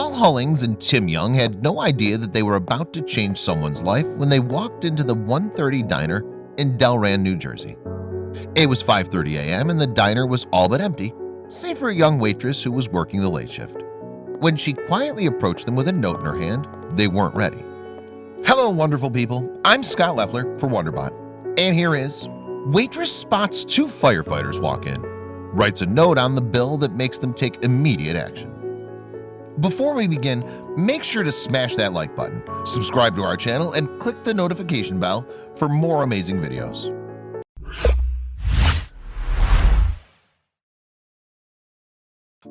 Paul Hullings and Tim Young had no idea that they were about to change someone's life when they walked into the 130 diner in Delran, New Jersey. It was 5:30 a.m. and the diner was all but empty, save for a young waitress who was working the late shift. When she quietly approached them with a note in her hand, they weren't ready. Hello, wonderful people. I'm Scott Leffler for WonderBot, and here is Waitress spots 2 firefighters walk in, writes a note on the bill that makes them take immediate action. Before we begin, make sure to smash that like button, subscribe to our channel, and click the notification bell for more amazing videos.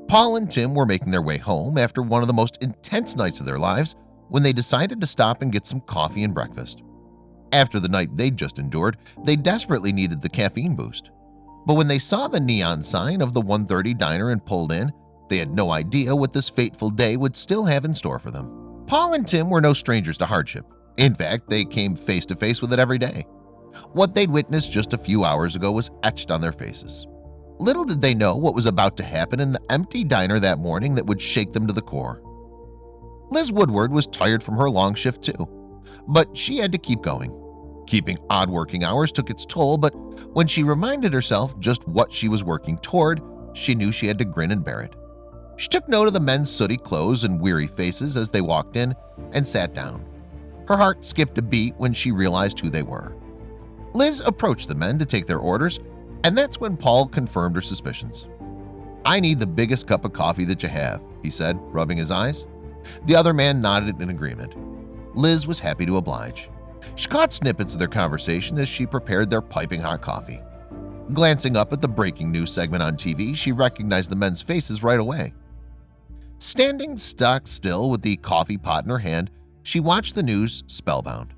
Paul and Tim were making their way home after one of the most intense nights of their lives when they decided to stop and get some coffee and breakfast. After the night they'd just endured, they desperately needed the caffeine boost. But when they saw the neon sign of the 130 diner and pulled in, they had no idea what this fateful day would still have in store for them. Paul and Tim were no strangers to hardship. In fact, they came face to face with it every day. What they'd witnessed just a few hours ago was etched on their faces. Little did they know what was about to happen in the empty diner that morning that would shake them to the core. Liz Woodward was tired from her long shift too, but she had to keep going. Keeping odd working hours took its toll, but when she reminded herself just what she was working toward, she knew she had to grin and bear it. She took note of the men's sooty clothes and weary faces as they walked in and sat down. Her heart skipped a beat when she realized who they were. Liz approached the men to take their orders, and that's when Paul confirmed her suspicions. "I need the biggest cup of coffee that you have," he said, rubbing his eyes. The other man nodded in agreement. Liz was happy to oblige. She caught snippets of their conversation as she prepared their piping hot coffee. Glancing up at the breaking news segment on TV, she recognized the men's faces right away. Standing stock still with the coffee pot in her hand, she watched the news spellbound.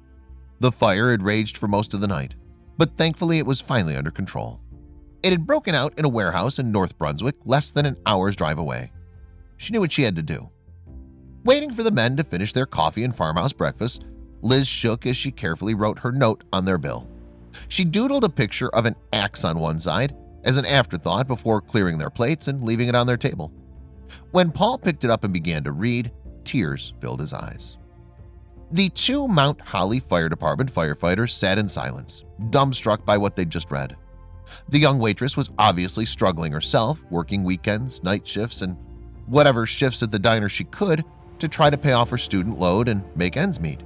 The fire had raged for most of the night, but thankfully it was finally under control. It had broken out in a warehouse in North Brunswick, less than an hour's drive away. She knew what she had to do. Waiting for the men to finish their coffee and farmhouse breakfast, Liz shook as she carefully wrote her note on their bill. She doodled a picture of an axe on one side as an afterthought before clearing their plates and leaving it on their table. When Paul picked it up and began to read, tears filled his eyes. The 2 Mount Holly Fire Department firefighters sat in silence, dumbstruck by what they'd just read. The young waitress was obviously struggling herself, working weekends, night shifts, and whatever shifts at the diner she could to try to pay off her student load and make ends meet.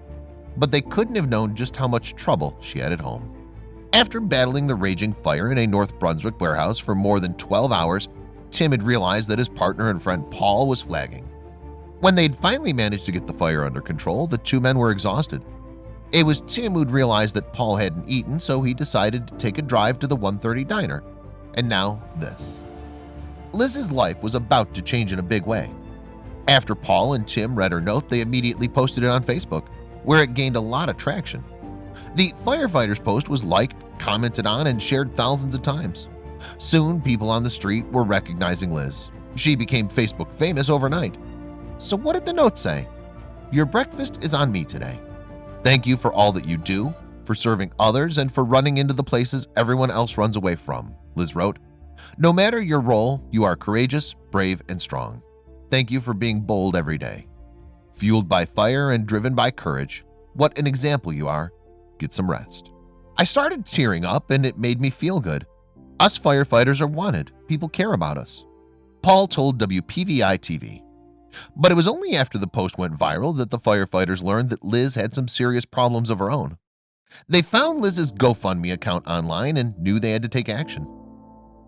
But they couldn't have known just how much trouble she had at home. After battling the raging fire in a North Brunswick warehouse for more than 12 hours, Tim had realized that his partner and friend Paul was flagging. When they'd finally managed to get the fire under control, the 2 men were exhausted. It was Tim who'd realized that Paul hadn't eaten, so he decided to take a drive to the 130 diner. And now this. Liz's life was about to change in a big way. After Paul and Tim read her note, they immediately posted it on Facebook, where it gained a lot of traction. The firefighters' post was liked, commented on, and shared thousands of times. Soon, people on the street were recognizing Liz. She became Facebook famous overnight. So what did the note say? "Your breakfast is on me today. Thank you for all that you do, for serving others, and for running into the places everyone else runs away from," Liz wrote. "No matter your role, you are courageous, brave, and strong. Thank you for being bold every day. Fueled by fire and driven by courage, what an example you are. Get some rest." I started tearing up and it made me feel good. Us firefighters are wanted. People care about us, Paul told WPVI TV. But it was only after the post went viral that the firefighters learned that Liz had some serious problems of her own. They found Liz's GoFundMe account online and knew they had to take action.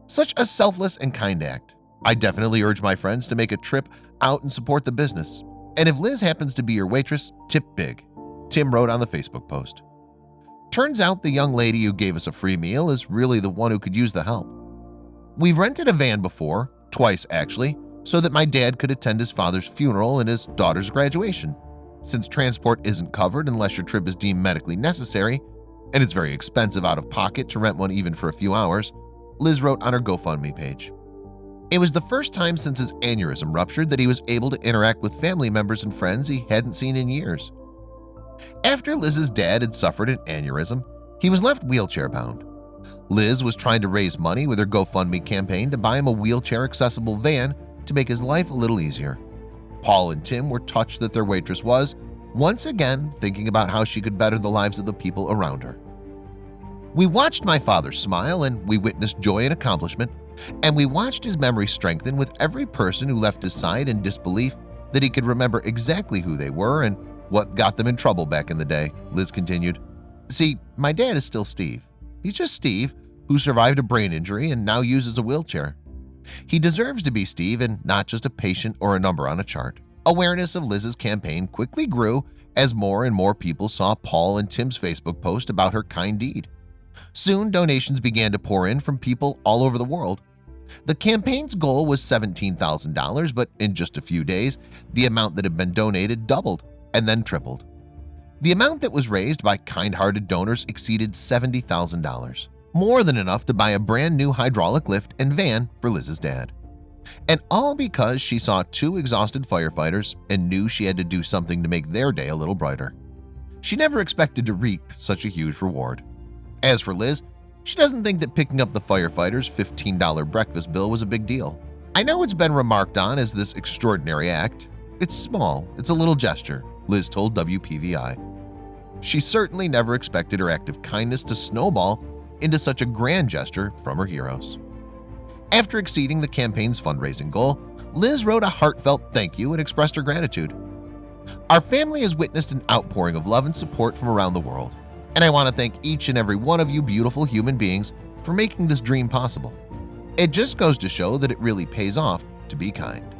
Such a selfless and kind act. I definitely urge my friends to make a trip out and support the business. And if Liz happens to be your waitress, tip big, Tim wrote on the Facebook post. Turns out the young lady who gave us a free meal is really the one who could use the help. We've rented a van before, twice actually, so that my dad could attend his father's funeral and his daughter's graduation. Since transport isn't covered unless your trip is deemed medically necessary, and it's very expensive out of pocket to rent one even for a few hours, Liz wrote on her GoFundMe page. It was the first time since his aneurysm ruptured that he was able to interact with family members and friends he hadn't seen in years. After Liz's dad had suffered an aneurysm, he was left wheelchair-bound. Liz was trying to raise money with her GoFundMe campaign to buy him a wheelchair-accessible van to make his life a little easier. Paul and Tim were touched that their waitress was, once again, thinking about how she could better the lives of the people around her. We watched my father smile, and we witnessed joy and accomplishment, and we watched his memory strengthen with every person who left his side in disbelief that he could remember exactly who they were and what got them in trouble back in the day, Liz continued. See, my dad is still Steve. He's just Steve, who survived a brain injury and now uses a wheelchair. He deserves to be Steve and not just a patient or a number on a chart. Awareness of Liz's campaign quickly grew as more and more people saw Paul and Tim's Facebook post about her kind deed. Soon, donations began to pour in from people all over the world. The campaign's goal was $17,000, but in just a few days, the amount that had been donated doubled and then tripled. The amount that was raised by kind-hearted donors exceeded $70,000, more than enough to buy a brand new hydraulic lift and van for Liz's dad. And all because she saw two exhausted firefighters and knew she had to do something to make their day a little brighter. She never expected to reap such a huge reward. As for Liz, she doesn't think that picking up the firefighters' $15 breakfast bill was a big deal. I know it's been remarked on as this extraordinary act. It's small, it's a little gesture, Liz told WPVI. She certainly never expected her act of kindness to snowball into such a grand gesture from her heroes. After exceeding the campaign's fundraising goal, Liz wrote a heartfelt thank you and expressed her gratitude. Our family has witnessed an outpouring of love and support from around the world, and I want to thank each and every one of you beautiful human beings for making this dream possible. It just goes to show that it really pays off to be kind.